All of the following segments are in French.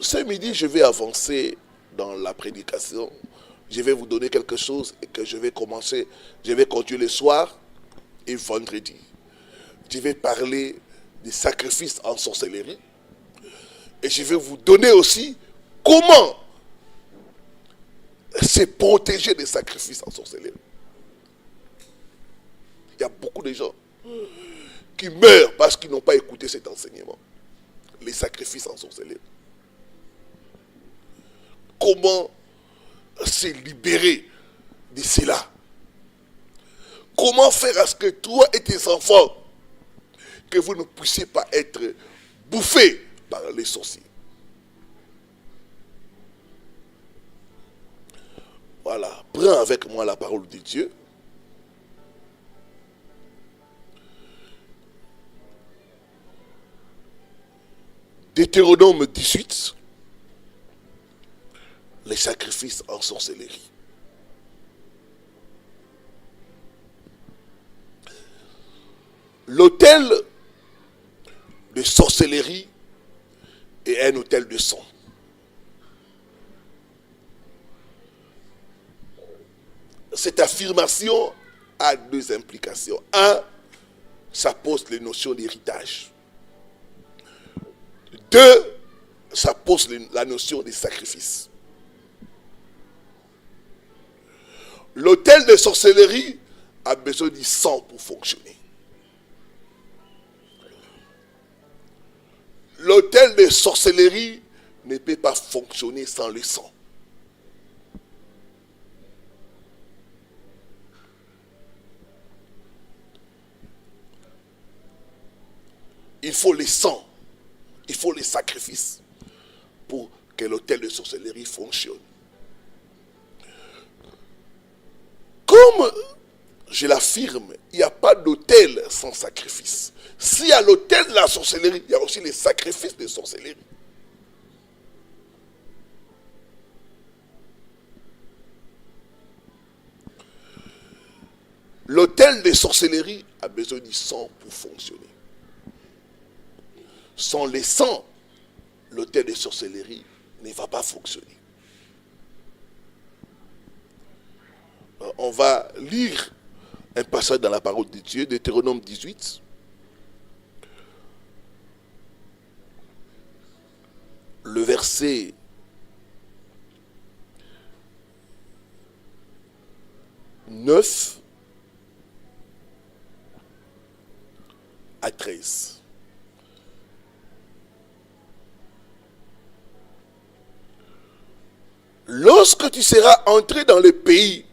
Ce midi, je vais avancer dans la prédication. Je vais vous donner quelque chose et que je vais continuer le soir et vendredi. Je vais parler des sacrifices en sorcellerie. Et je vais vous donner aussi comment se protéger des sacrifices en sorcellerie. Il y a beaucoup de gens qui meurent parce qu'ils n'ont pas écouté cet enseignement. Les sacrifices en sorcellerie. Comment se libérer de cela? Comment faire à ce que toi et tes enfants, que vous ne puissiez pas être bouffés par les sorciers? Voilà, prends avec moi la parole de Dieu. Deutéronome 18, les sacrifices en sorcellerie. L'autel de sorcellerie est un autel de sang. Cette affirmation a deux implications. Un, ça pose les notions d'héritage. Deux, ça pose la notion des sacrifices. L'autel de sorcellerie a besoin du sang pour fonctionner. L'autel de sorcellerie ne peut pas fonctionner sans le sang. Il faut le sang, il faut les sacrifices pour que l'autel de sorcellerie fonctionne. Comme je l'affirme, il n'y a pas d'autel sans sacrifice. S'il y a l'autel de la sorcellerie, il y a aussi les sacrifices de sorcellerie. L'autel de sorcellerie a besoin du sang pour fonctionner. Sans le sang, l'autel de sorcellerie ne va pas fonctionner. On va lire un passage dans la parole de Dieu, Deutéronome 18. Le verset 9 à 13. Lorsque tu seras entré dans le pays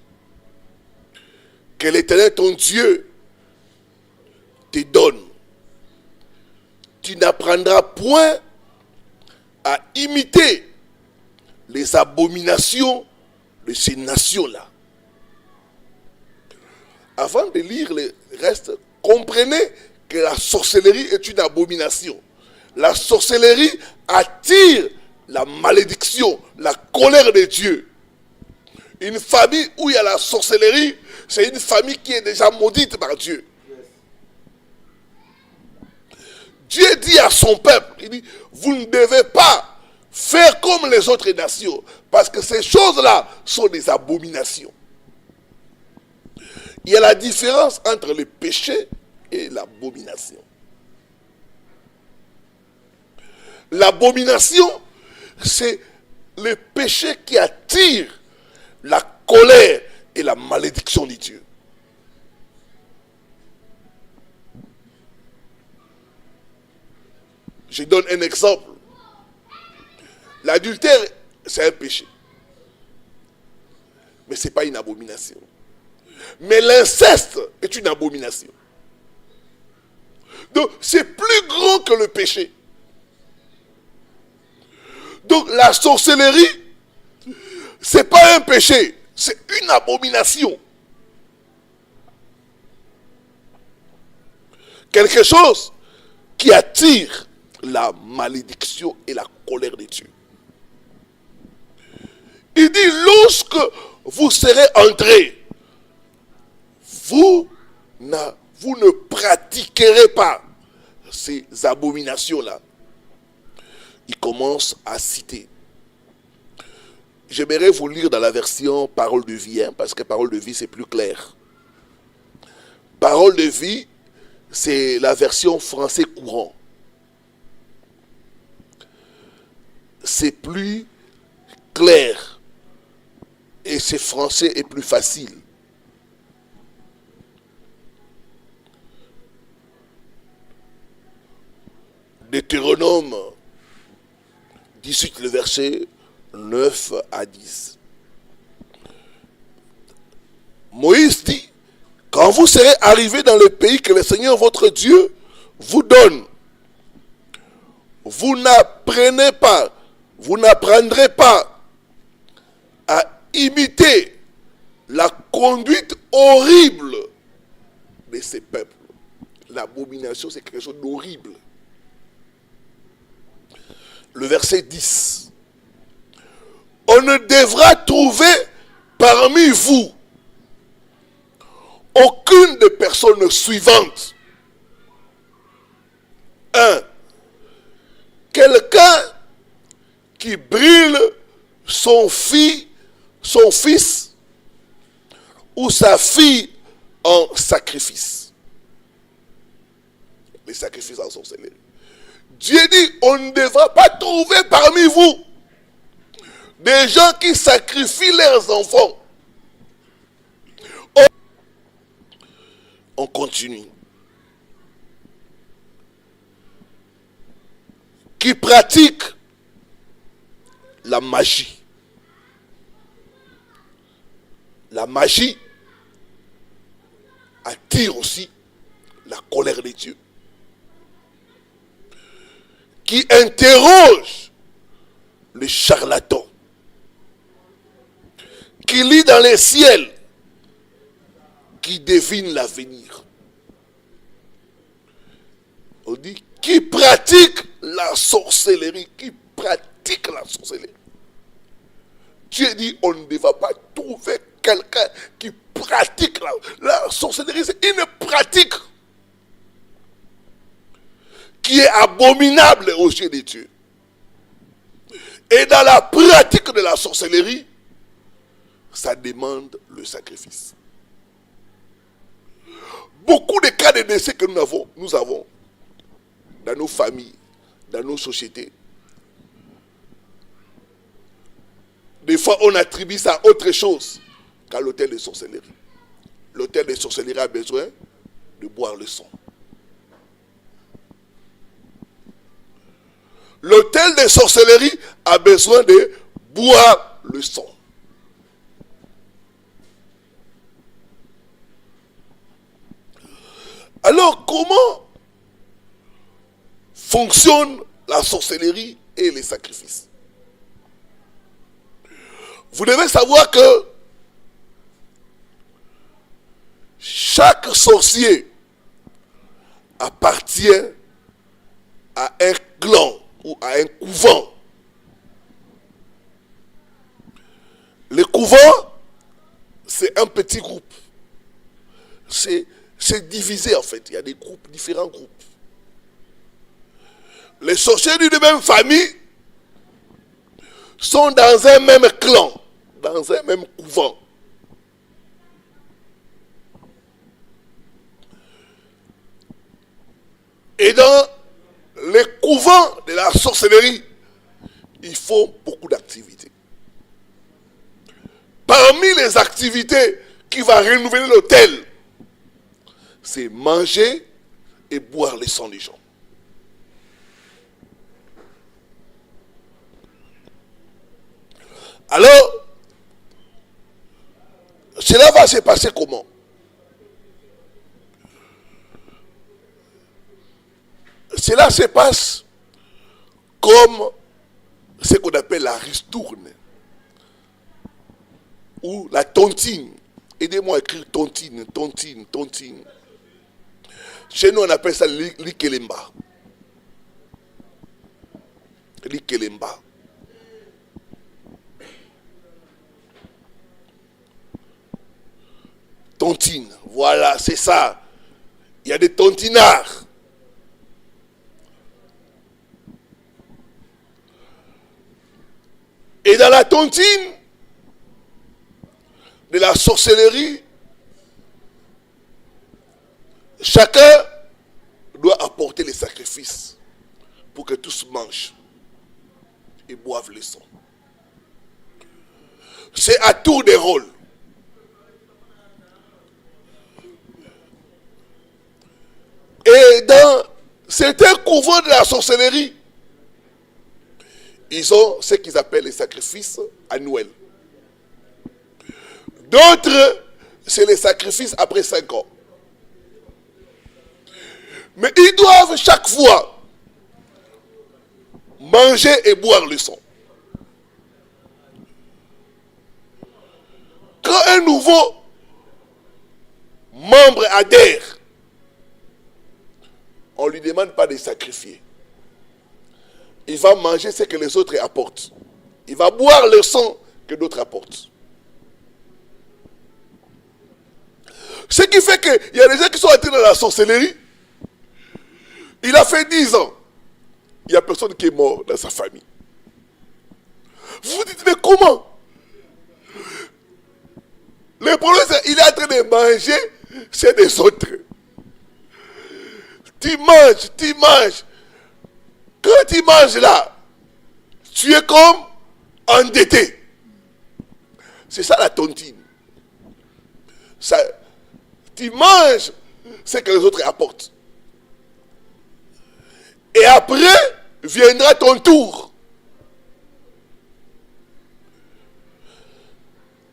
que l'Éternel ton Dieu te donne, tu n'apprendras point à imiter les abominations de ces nations-là. Avant de lire le reste, comprenez que la sorcellerie est une abomination. La sorcellerie attire la malédiction, la colère de Dieu. Une famille où il y a la sorcellerie, c'est une famille qui est déjà maudite par Dieu. Dieu dit à son peuple, il dit, vous ne devez pas faire comme les autres nations, parce que ces choses-là sont des abominations. Il y a la différence entre le péché et l'abomination. L'abomination, c'est le péché qui attire la colère et la malédiction de Dieu. Je donne un exemple. L'adultère, c'est un péché. Mais ce n'est pas une abomination. Mais l'inceste est une abomination. Donc, c'est plus grand que le péché. Donc, la sorcellerie, ce n'est pas un péché, c'est une abomination. Quelque chose qui attire la malédiction et la colère de Dieu. Il dit, lorsque vous serez entrés, vous ne pratiquerez pas ces abominations-là. il commence à citer. J'aimerais vous lire dans la version Parole de vie, parce que Parole de vie, c'est plus clair. Parole de vie, c'est la version français courant. C'est plus clair. Et c'est français et plus facile. Deutéronome 18, le verset 9 à 10. Moïse dit, quand vous serez arrivés dans le pays que le Seigneur votre Dieu vous donne, vous n'apprendrez pas à imiter la conduite horrible de ces peuples. L'abomination, c'est quelque chose d'horrible. Le verset 10. On ne devra trouver parmi vous aucune des personnes suivantes. 1. Quelqu'un qui brûle son fils ou sa fille en sacrifice. Les sacrifices en sorcellerie. Dieu dit, on ne devra pas trouver parmi vous des gens qui sacrifient leurs enfants. On continue. Qui pratiquent la magie. La magie attire aussi la colère de Dieu. Qui interroge les charlatans. Qui lit dans les ciels. Qui devine l'avenir. On dit qui pratique la sorcellerie. Qui pratique la sorcellerie. Dieu dit on ne va pas trouver quelqu'un qui pratique la sorcellerie. C'est une pratique qui est abominable aux yeux de Dieu. Et dans la pratique de la sorcellerie, ça demande le sacrifice. Beaucoup de cas de décès que nous avons dans nos familles, dans nos sociétés. Des fois, on attribue ça à autre chose qu'à l'autel de sorcellerie. L'autel de sorcellerie a besoin de boire le sang. L'autel de sorcellerie a besoin de boire le sang. Alors, comment fonctionne la sorcellerie et les sacrifices? Vous devez savoir que chaque sorcier appartient à un clan ou à un couvent. Le couvent, c'est un petit groupe. C'est divisé en fait. Il y a des groupes, différents groupes. Les sorciers d'une même famille sont dans un même clan, dans un même couvent. Et dans les couvents de la sorcellerie, il faut beaucoup d'activités. Parmi les activités qui vont renouveler l'autel, c'est manger et boire le sang des gens. Alors, cela va se passer comment? Cela se passe comme ce qu'on appelle la ristourne ou la tontine. Aidez-moi à écrire tontine, tontine, tontine. Chez nous, on appelle ça l'ikelemba. L'ikelemba. Tontine, voilà, c'est ça. Il y a des tontinards. Et dans la tontine de la sorcellerie, chacun doit apporter les sacrifices pour que tous mangent et boivent le sang. C'est à tour de rôle. Et dans certains couvents de la sorcellerie, ils ont ce qu'ils appellent les sacrifices annuels. D'autres, c'est les sacrifices après 5 ans. Mais ils doivent chaque fois manger et boire le sang. Quand un nouveau membre adhère, on ne lui demande pas de sacrifier. Il va manger ce que les autres apportent. Il va boire le sang que d'autres apportent. Ce qui fait qu'il y a des gens qui sont entrés dans la sorcellerie. Il a fait 10 ans. Il n'y a personne qui est mort dans sa famille. Vous vous dites, mais comment? Le problème, c'est qu'il est en train de manger chez des autres. Tu manges. Quand tu manges là, tu es comme endetté. C'est ça la tontine. Ça, tu manges ce que les autres apportent. Et après, viendra ton tour.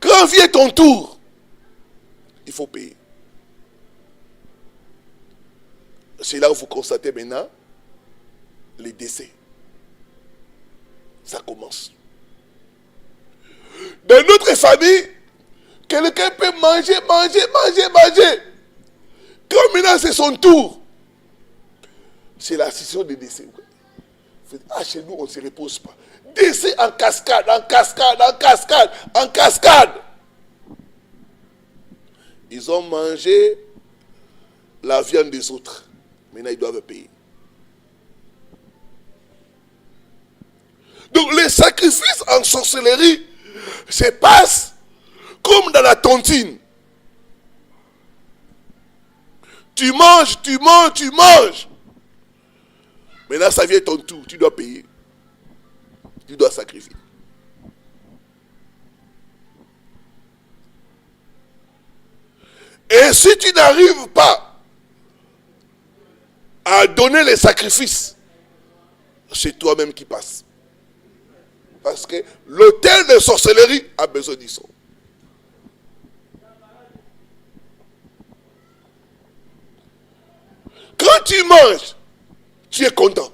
Quand vient ton tour, il faut payer. C'est là où vous constatez maintenant les décès. Ça commence. Dans notre famille, quelqu'un peut manger. Quand maintenant c'est son tour, c'est la session de décès. Ah, chez nous, on ne se repose pas. Décès en cascade. Ils ont mangé la viande des autres. Maintenant, ils doivent payer. Donc, les sacrifices en sorcellerie se passent comme dans la tontine. Tu manges. Maintenant, ça vient ton tour. Tu dois payer. Tu dois sacrifier. Et si tu n'arrives pas à donner les sacrifices, c'est toi-même qui passes. Parce que l'autel de sorcellerie a besoin du sang. Quand tu manges, tu es content.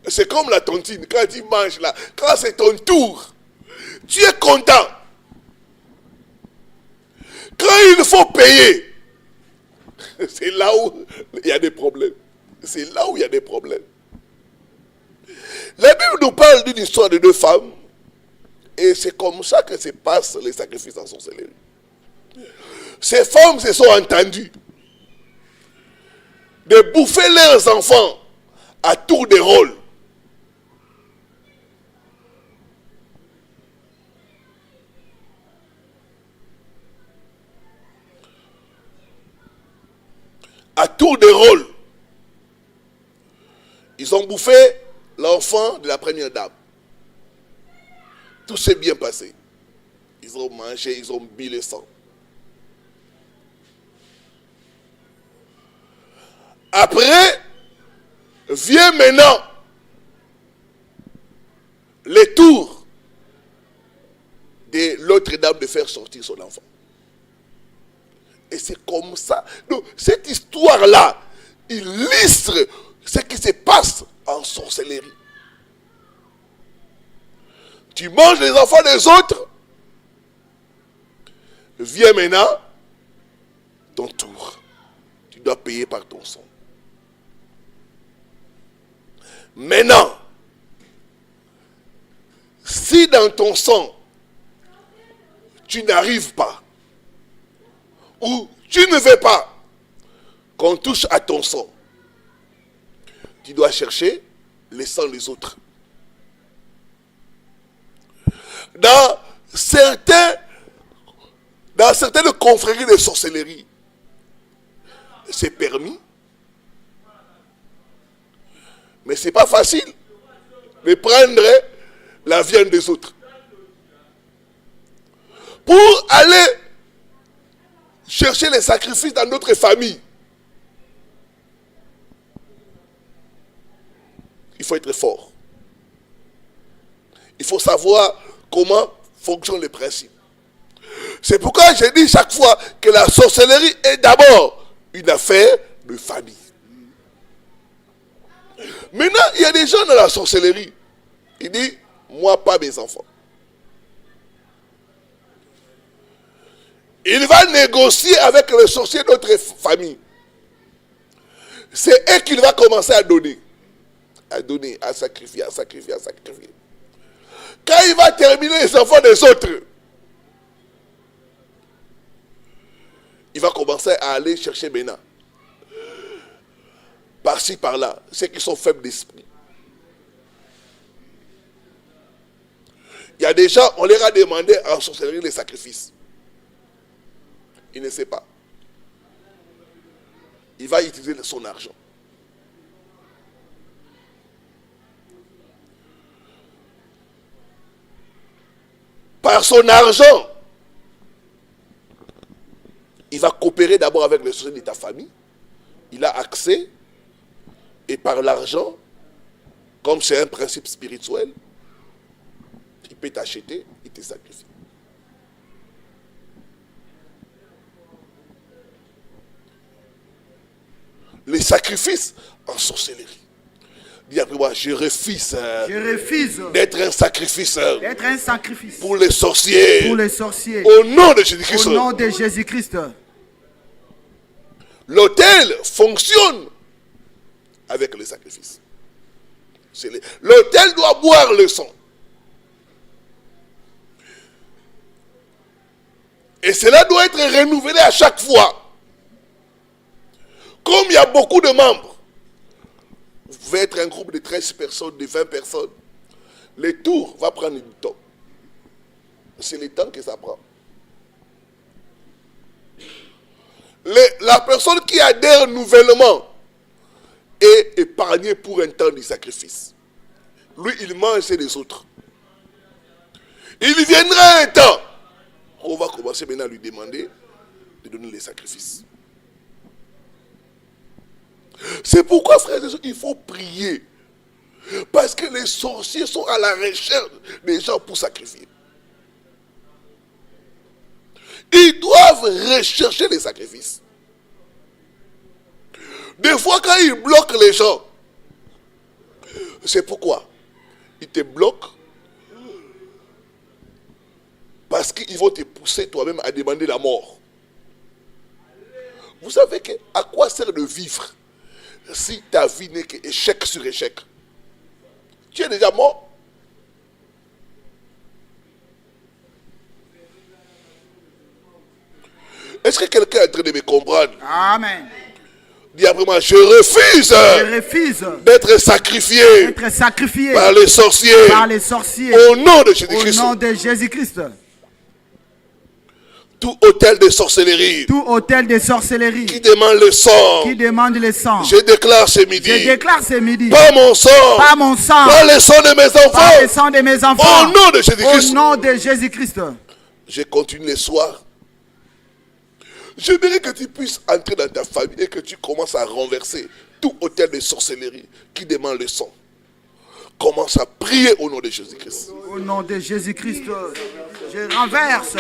C'est comme la tontine. Quand tu manges là, quand c'est ton tour, tu es content. Quand il faut payer, c'est là où il y a des problèmes. La Bible nous parle d'une histoire de 2 femmes. Et c'est comme ça que se passent les sacrifices en sorcellerie. Ces femmes se sont entendues de bouffer leurs enfants à tour de rôle. À tour de rôle. Ils ont bouffé l'enfant de la première dame. Tout s'est bien passé. Ils ont mangé, ils ont bu le sang. Après, vient maintenant le tour de l'autre dame de faire sortir son enfant. Et c'est comme ça. Donc, cette histoire-là illustre ce qui se passe en sorcellerie. Tu manges les enfants des autres. Viens maintenant ton tour. Tu dois payer par ton sang. Maintenant, si dans ton sang, tu n'arrives pas, ou tu ne veux pas qu'on touche à ton sang, tu dois chercher le sang des autres. dans certaines confréries de sorcellerie, c'est permis. Mais ce n'est pas facile de prendre la viande des autres. Pour aller chercher les sacrifices dans notre famille, il faut être fort. Il faut savoir comment fonctionnent les principes. C'est pourquoi je dis chaque fois que la sorcellerie est d'abord une affaire de famille. Maintenant, il y a des gens dans la sorcellerie. Il dit, moi pas mes enfants. Il va négocier avec le sorcier de notre famille. C'est eux qu'il va commencer à donner, à sacrifier. Quand il va terminer les enfants des autres, il va commencer à aller chercher maintenant. Par-ci, par-là, ceux qui sont faibles d'esprit. Il y a des gens, on leur a demandé en sorcellerie les sacrifices. Il ne sait pas. Il va utiliser son argent. Par son argent, il va coopérer d'abord avec le sorcier de ta famille. Il a accès. Et par l'argent, comme c'est un principe spirituel, il peut t'acheter, il te sacrifie. Les sacrifices en sorcellerie. Dis après moi, je refuse d'être un sacrificeur. Pour les sorciers. Au nom de Jésus-Christ. L'autel fonctionne avec les sacrifices. L'autel doit boire le sang. Et cela doit être renouvelé à chaque fois. Comme il y a beaucoup de membres, vous pouvez être un groupe de 13 personnes, de 20 personnes. Le tour va prendre du temps. C'est le temps que ça prend. La personne qui adhère nouvellement est épargné pour un temps du sacrifice. Lui, il mange chez les autres. Il viendra un temps. On va commencer maintenant à lui demander de donner les sacrifices. C'est pourquoi, frères et sœurs, il faut prier. Parce que les sorciers sont à la recherche des gens pour sacrifier. Ils doivent rechercher les sacrifices. Des fois, quand ils bloquent les gens, c'est pourquoi ils te bloquent. Parce qu'ils vont te pousser toi-même à demander la mort. Vous savez à quoi sert de vivre si ta vie n'est qu'échec sur échec? Tu es déjà mort. Est-ce que quelqu'un est en train de me comprendre? Amen. Dis après moi, je refuse d'être sacrifié par les sorciers. Au nom de Jésus-Christ. Au nom de Jésus-Christ. Tout hôtel de sorcellerie. Qui demande le sang. Je déclare ce midi. Pas mon sang. Pas le sang de mes enfants. Au nom de Jésus-Christ. Au nom de Jésus-Christ. Je continue le soir. J'aimerais que tu puisses entrer dans ta famille et que tu commences à renverser tout hôtel de sorcellerie qui demande le sang. Commence à prier au nom de Jésus-Christ. Au nom de Jésus-Christ, je renverse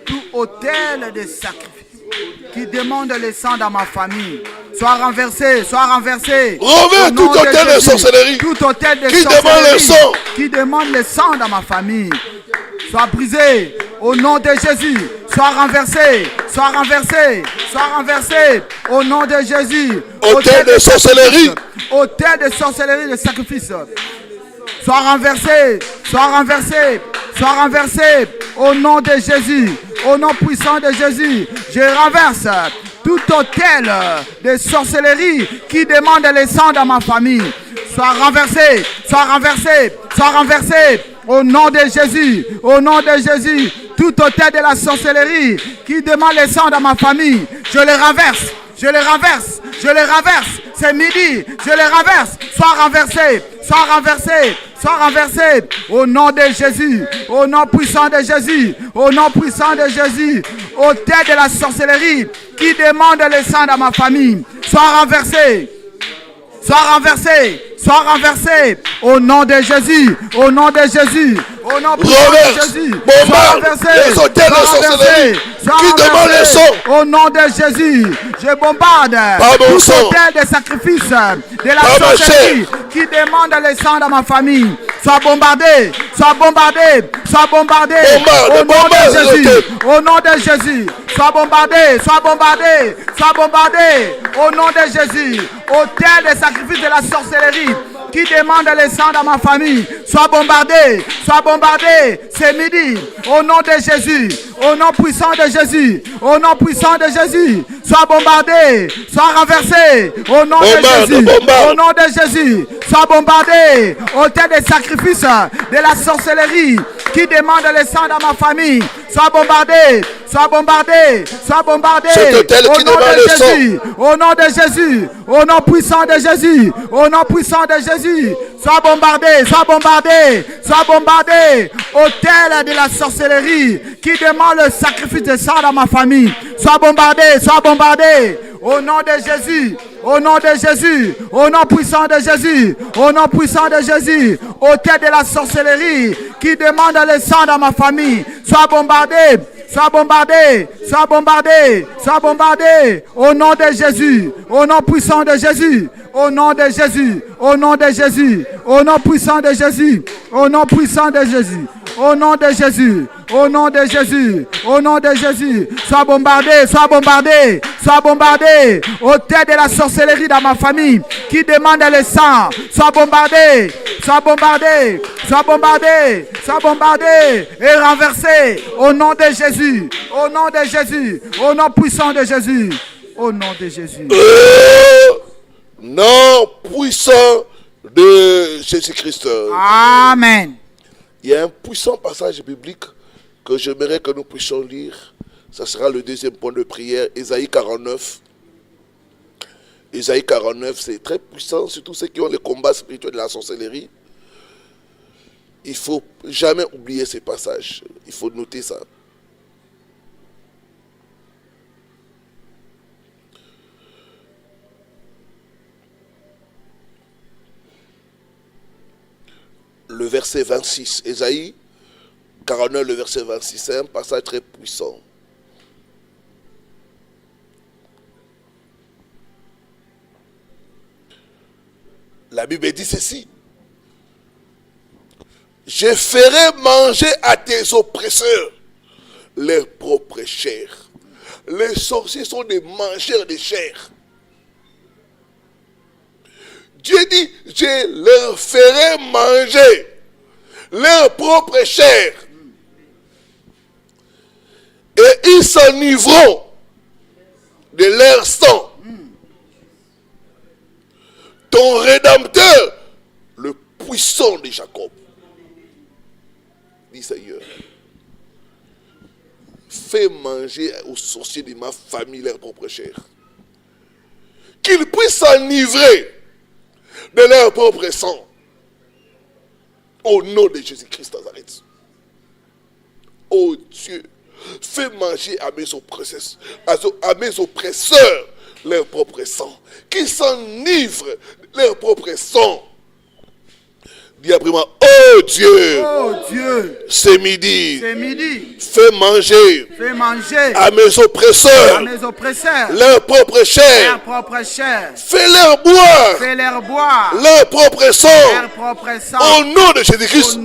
tout hôtel de sacrifice qui demande le sang dans ma famille. Sois renversé. Renverse tout hôtel de sorcellerie qui demande le sang dans ma famille. Sois brisé au nom de Jésus. Sois renversé. Au nom de Jésus. Hôtel de sorcellerie. De sacrifice. Sois renversé. Au nom de Jésus. Au nom puissant de Jésus. Je renverse tout hôtel de sorcellerie qui demande le sang dans ma famille. Sois renversé. Au nom de Jésus, au nom de Jésus, tout autel de la sorcellerie qui demande le sang dans ma famille, je le renverse, je le renverse, je le renverse. C'est midi, je le renverse. Sois renversé, sois renversé, sois renversé. Au nom de Jésus, au nom puissant de Jésus, au nom puissant de Jésus, autel de la sorcellerie qui demande le sang dans ma famille, sois renversé. Sois renversé, sois renversé, au nom de Jésus, au nom de Jésus, au nom de Jésus, sois renversé, sois renversé, qui demande le sang, au nom de Jésus, je bombarde tout autel de sacrifice de la sorcellerie qui demande le sang dans ma famille, sois bombardé, sois bombardé, sois bombardé, au nom de Jésus, au nom de Jésus, sois bombardé, sois bombardé, sois bombardé, au nom de Jésus, autel de sacrifice de la sorcellerie qui demande le sang dans ma famille, sois bombardé, c'est midi, au nom de Jésus, au nom puissant de Jésus, au nom puissant de Jésus, sois bombardé, sois renversé, au nom de Jésus, au nom de Jésus, sois bombardé, autel de sacrifice de la sorcellerie qui demande le sang dans ma famille, sois bombardé, sois bombardé, sois bombardé, au nom de Jésus, au nom de Jésus, au nom puissant de Jésus, au nom puissant de Jésus, sois bombardé, sois bombardé, sois bombardé, autel de la sorcellerie qui demande le sacrifice de sang dans ma famille, sois bombardé, au nom de Jésus, au nom de Jésus, au nom puissant de Jésus, au nom puissant de Jésus, autel de la sorcellerie qui demande le sang dans ma famille, sois bombardé, sois bombardé, sois bombardé, sois bombardé, au nom de Jésus, au nom puissant de Jésus, au nom de Jésus, au nom de Jésus, au nom puissant de Jésus, au nom puissant de Jésus, au nom de Jésus, au nom de Jésus, au nom de Jésus, sois bombardé, sois bombardé, sois bombardé, autel de la sorcellerie dans ma famille qui demande le sang, sois bombardé, sois bombardé, sois bombardé, sois bombardé et renversé au nom de Jésus, au nom de Jésus, au nom puissant de Jésus, au nom de Jésus. Nom puissant de Jésus-Christ. Amen. Il y a un puissant passage biblique que j'aimerais que nous puissions lire. Ça sera le deuxième point de prière, Ésaïe 49. Ésaïe 49, c'est très puissant, surtout ceux qui ont les combats spirituels de la sorcellerie. Il ne faut jamais oublier ces passages. Il faut noter ça. Le verset 26, Ésaïe 49, le verset 26, c'est un passage très puissant. La Bible dit ceci: je ferai manger à tes oppresseurs leur propre chair. Les sorciers sont des mangeurs de chair. Dieu dit, je leur ferai manger leur propre chair. Et ils s'enivreront de leur sang. Ton Rédempteur, le puissant de Jacob, dit Seigneur, fais manger aux sorciers de ma famille leur propre chair. Qu'ils puissent s'enivrer de leur propre sang. Au nom de Jésus-Christ Nazareth. Oh Dieu, fais manger à mes oppresseurs leur propre sang. Qu'ils s'enivrent de leur propre sang. Dis après moi, oh Dieu, c'est midi. Fais manger à mes oppresseurs leur propre chair. Fais-leur boire leur propre sang. Au nom de Jésus-Christ.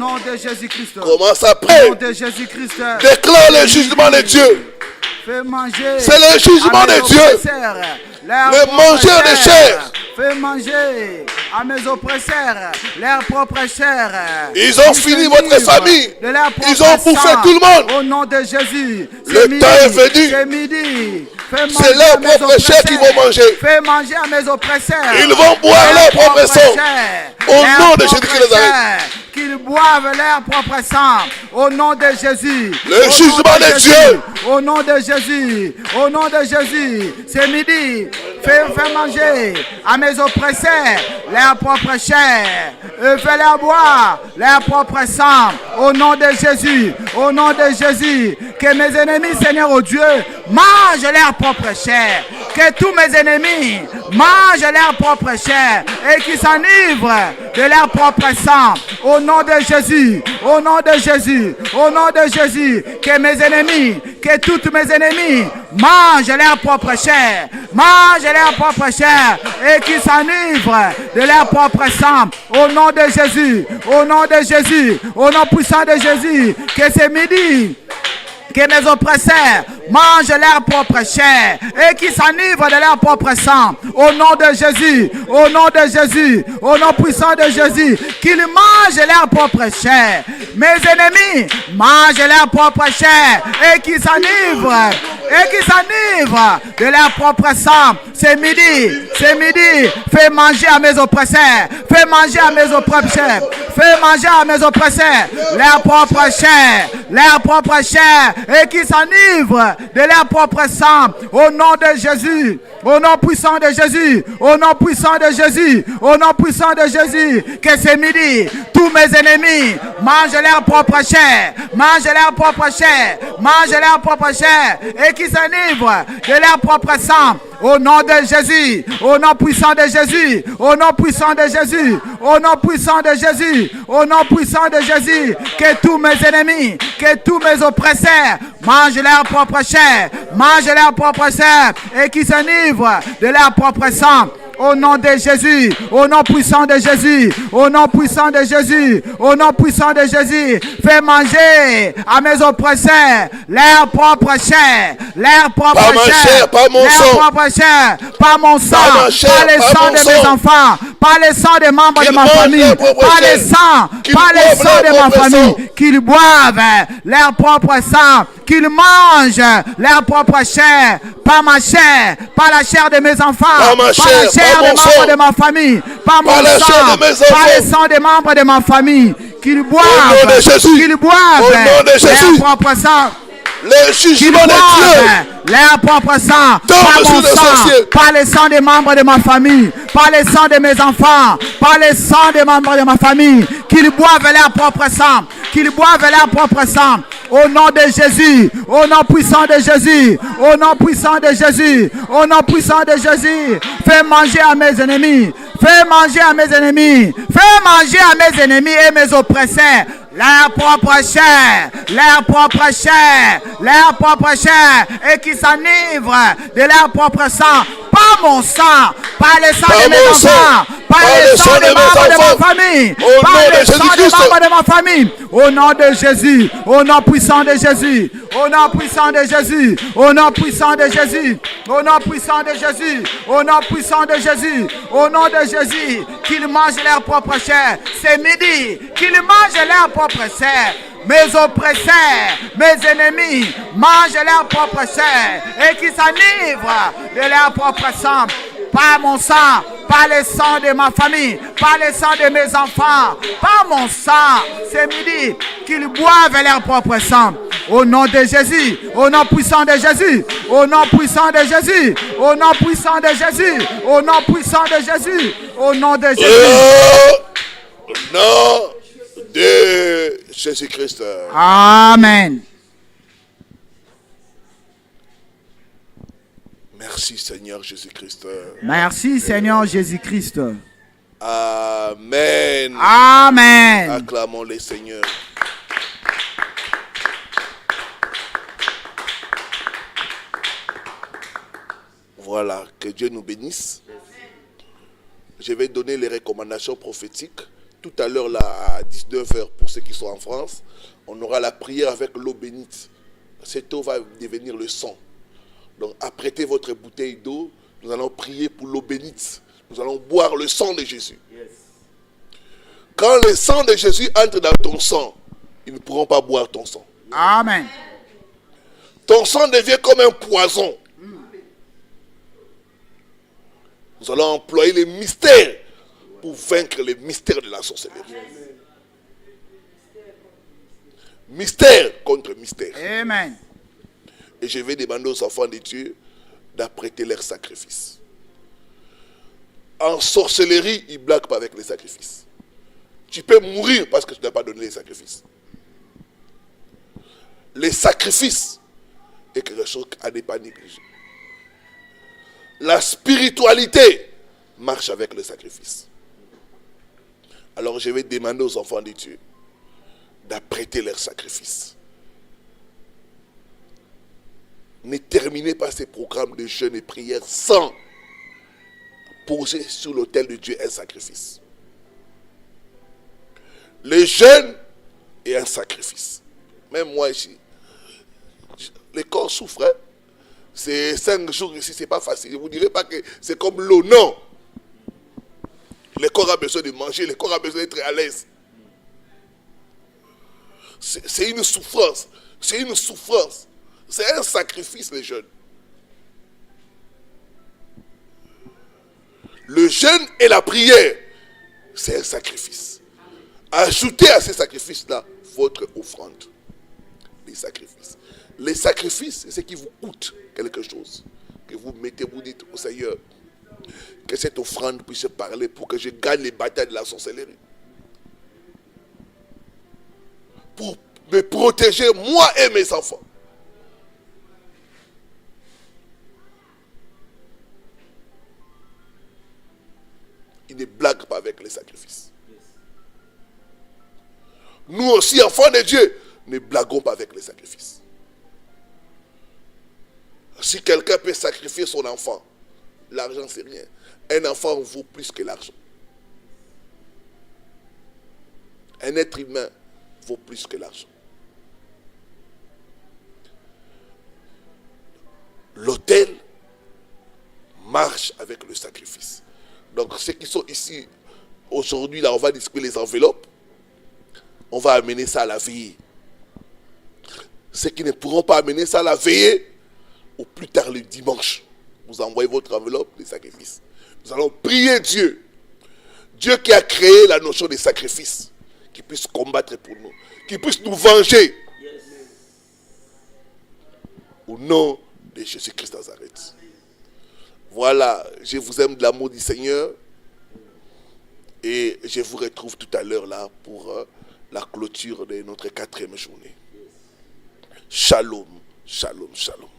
Commence à prier. Déclare le jugement de Dieu. C'est le jugement de Dieu. Les mangeurs de chair. Fais manger à mes oppresseurs leur propre chair. Ils ont fini votre famille. Ils ont bouffé tout le monde. Au nom de Jésus. Le temps est venu. C'est midi. C'est leur propre chair qu'ils vont manger. Fais manger à mes oppresseurs. Ils vont boire leur propre sang. Au nom de Jésus-Christ. Qu'ils boivent leur propre sang. Au nom de Jésus. Le jugement de Dieu. Au nom de Jésus. Au nom de Jésus. C'est midi. Fais manger à mes oppresseurs leur propre chair. Fais-leur boire leur propre sang. Au nom de Jésus. Au nom de Jésus. Que mes ennemis, Seigneur, oh Dieu, mangent leur propre chair. Que tous mes ennemis mangent leur propre chair et qu'ils s'enivrent de leur propre sang. Au nom de Jésus, au nom de Jésus, au nom de Jésus, que mes ennemis, que tous mes ennemis mangent leur propre chair, mangent leur propre chair et qu'ils s'enivrent de leur propre sang. Au nom de Jésus, au nom de Jésus, au nom puissant de Jésus, que ce midi, que mes oppresseurs mangent leur propre chair et qui s'enivrent de leur propre sang. Au nom de Jésus, au nom de Jésus, au nom puissant de Jésus, qu'ils mangent leur propre chair. Mes ennemis mangent leur propre chair et qui s'enivrent. Et qui s'enivrent de leur propre sang. C'est midi, fais manger à mes oppresseurs, fais manger à mes oppresseurs, fais manger à mes oppresseurs leur propre chair, et qui s'enivrent de leur propre sang. Au nom de Jésus, au nom puissant de Jésus, au nom puissant de Jésus, au nom puissant de Jésus, que c'est midi, tous mes ennemis mangent leur propre chair, mangent leur propre chair, mangent leur propre chair, et qui s'enivrent de leur propre sang. Au nom de Jésus, au nom puissant de Jésus, au nom puissant de Jésus, au nom puissant de Jésus, au nom puissant de Jésus, que tous mes ennemis, que tous mes oppresseurs mangent leur propre chair, mangent leur propre chair, et qui s'enivrent de leur propre sang. Au nom de Jésus, au nom puissant de Jésus, au nom puissant de Jésus, au nom puissant de Jésus, fais manger à mes oppresseurs leur propre chair, leur propre chair, pas mon leur sang, propre chair, pas mon sang, pas les sangs de mes enfants, pas les sangs des membres de ma famille, pas les sangs de ma famille, qu'ils boivent leur propre sang, qu'ils mangent leur propre chair, pas ma chair, pas la chair de mes enfants, pas la chair des membres de ma famille, pas mon sang, pas les sangs des membres de ma famille, qu'ils boivent leur propre sang. Le jugement de Dieu, leur propre sang, pas mon sang, pas les sangs des membres de ma famille, pas les sangs de mes enfants, pas les sangs des membres de ma famille, qu'ils boivent leur propre sang, qu'ils boivent leur propre sang. Au nom de Jésus, au nom puissant de Jésus, au nom puissant de Jésus, au nom puissant de Jésus, fais manger à mes ennemis, fais manger à mes ennemis, fais manger à mes ennemis et mes oppresseurs leur propre chair, leur propre chair, leur propre chair, et qui s'enivrent de leur propre sang. Pas mon sang, pas le sang de mes enfants, pas le sang des membres de ma famille, pas le sang des membres de ma famille. Au nom de Jésus, au nom puissant de Jésus, au nom puissant de Jésus, au nom puissant de Jésus, au nom puissant de Jésus, au nom puissant de Jésus, au nom de Jésus, qu'ils mangent leur propre chair. C'est midi, qu'ils mangent leur propre chair. Mes oppresseurs, mes ennemis mangent leur propre chair et qui s'enivrent de leur propre sang. Pas mon sang, pas le sang de ma famille, pas le sang de mes enfants, pas mon sang. C'est midi qu'ils boivent leur propre sang. Au nom de Jésus, au nom puissant de Jésus, au nom puissant de Jésus, au nom puissant de Jésus, au nom puissant de Jésus, au nom de Jésus. Au nom de Jésus-Christ. Amen. Merci Seigneur Jésus-Christ. Merci Seigneur Jésus-Christ. Amen. Amen. Acclamons les Seigneurs. Voilà, que Dieu nous bénisse. Je vais donner les recommandations prophétiques. Tout à l'heure, là, à 19h, pour ceux qui sont en France, on aura la prière avec l'eau bénite. Cette eau va devenir le sang. Donc, apprêtez votre bouteille d'eau. Nous allons prier pour l'eau bénite. Nous allons boire le sang de Jésus. Yes. Quand le sang de Jésus entre dans ton sang, ils ne pourront pas boire ton sang. Amen. Ton sang devient comme un poison. Nous allons employer les mystères pour vaincre les mystères de la sorcellerie. Mystère contre mystère. Amen. Et je vais demander aux enfants de Dieu d'apprêter leur sacrifice. En sorcellerie, ils ne blaguent pas avec les sacrifices. Tu peux mourir parce que tu n'as pas donné les sacrifices. Les sacrifices est quelque chose à ne pas négliger. La spiritualité marche avec le sacrifice. Alors je vais demander aux enfants de Dieu d'apprêter leur sacrifice. Ne terminez pas ces programmes de jeûne et prière sans poser sur l'autel de Dieu un sacrifice. Le jeûne est un sacrifice. Même moi ici, le corps souffre. Hein? C'est 5 jours ici, c'est pas facile. Je ne vous dirai pas que c'est comme l'eau, non. Le corps a besoin de manger, le corps a besoin d'être à l'aise. C'est une souffrance. C'est une souffrance. C'est un sacrifice, le jeûne. Le jeûne et la prière, c'est un sacrifice. Ajoutez à ces sacrifices-là votre offrande. Les sacrifices. Les sacrifices, c'est ce qui vous coûte quelque chose. Que vous mettez, vous dites au Seigneur, que cette offrande puisse parler pour que je gagne les batailles de la sorcellerie. Pour me protéger, moi et mes enfants. Il ne blague pas avec les sacrifices. Nous aussi, enfants de Dieu, ne blaguons pas avec les sacrifices. Si quelqu'un peut sacrifier son enfant, l'argent c'est rien. Un enfant vaut plus que l'argent. Un être humain vaut plus que l'argent. L'autel marche avec le sacrifice. Donc ceux qui sont ici aujourd'hui, là on va distribuer les enveloppes. On va amener ça à la veillée. Ceux qui ne pourront pas amener ça à la veillée, au plus tard le dimanche, vous envoyez votre enveloppe des sacrifices. Nous allons prier Dieu. Dieu qui a créé la notion de sacrifice, qui puisse combattre pour nous, qui puisse nous venger. Au nom de Jésus-Christ Nazareth. Voilà, je vous aime de l'amour du Seigneur. Et je vous retrouve tout à l'heure là pour la clôture de notre 4e journée. Shalom, shalom, shalom.